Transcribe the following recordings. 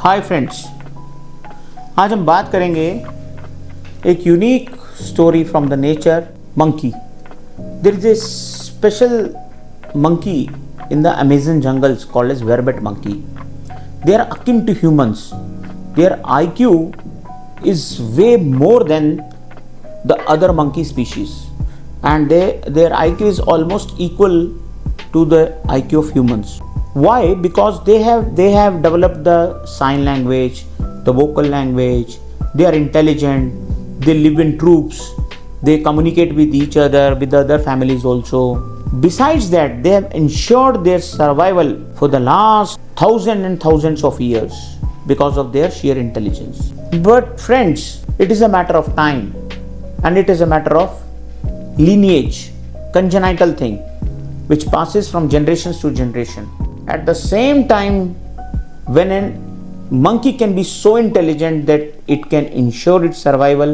Hi friends, आज हम बात करेंगे एक unique story from the nature, monkey. There is a special monkey in the Amazon jungles called as vervet monkey. They are akin to humans. Their IQ is way more than the other monkey species, and their IQ is almost equal to the IQ of humans. Why? Because they have developed the sign language, the vocal language. They are intelligent. They live in troops. They communicate with each other, with the other families also. Besides that, they have ensured their survival for the last thousands and thousands of years because of their sheer intelligence. But friends, it is a matter of time, and it is a matter of lineage, congenital thing, which passes from generations to generation. At the same time, when a monkey can be so intelligent that it can ensure its survival,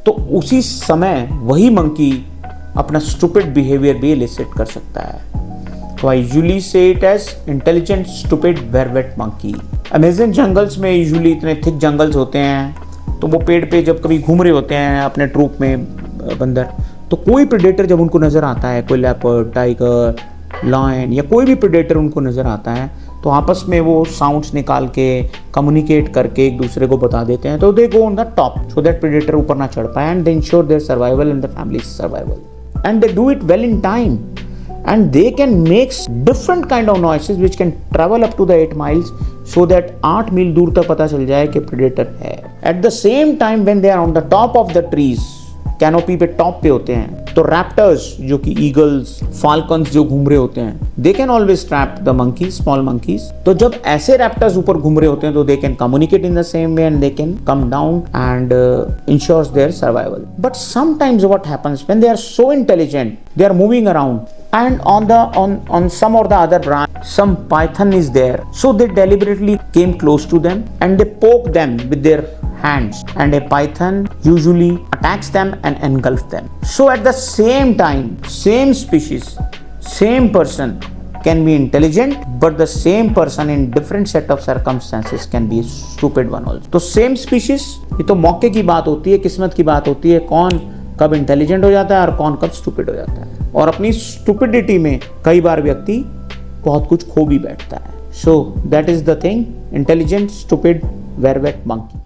तो उसी समय वही monkey अपना stupid behaviour भी illicit कर सकता है। तो I usually say it as intelligent stupid vervet monkey. Amazon jungles में यूजुअली इतने थिक जंगल्स होते हैं, तो वो पेड़ पे जब कभी घूम रहे होते हैं अपने ट्रूप में बंदर, तो कोई प्रेडेटर जब उनको नज़र आता है, कोई लेपर्ड, टाइगर, लायन या कोई भी प्रेडेटर उनको नज़र आता है, तो आपस में वो साउंड्स निकाल के कम्युनिकेट करके एक दूसरे को बता देते हैं। तो they go on the top so that predator ऊपर ना चढ़ पाए, and they ensure their survival and the family survival. And they do it well in time, and they can make different kind of noises which can travel up to the 8 miles, so that 8 मील दूर तक पता चल जाए कि predator है. At the same time, when they are on the top of the trees, canopy पे top पे होते हैं, तो रैप्टर्स जो कि ईगल्स, फाल्कन्स जो घूम रहे होते हैं, they can always trap the monkeys, small monkeys. तो जब ऐसे रैप्टर्स ऊपर घूम रहे होते हैं, तो they can communicate in the same way and they can come down and insures their survival. But sometimes what happens when they are so intelligent, they are moving around, and on some or the other branch, some python is there, so they deliberately came close to them and they poke them with their hands, and a python usually attacks them and engulfs them. So at the same time, same species, same person can be intelligent, but the same person in different set of circumstances can be a stupid one also. तो same species, ये तो मौके की बात होती है, किस्मत की बात होती है, कौन कब इंटेलिजेंट हो जाता है और कौन कब स्टूपिड हो जाता है. और अपनी स्टूपिडिटी में कई बार व्यक्ति बहुत कुछ खो भी बैठता है. So that is the thing, intelligent stupid vervet monkey.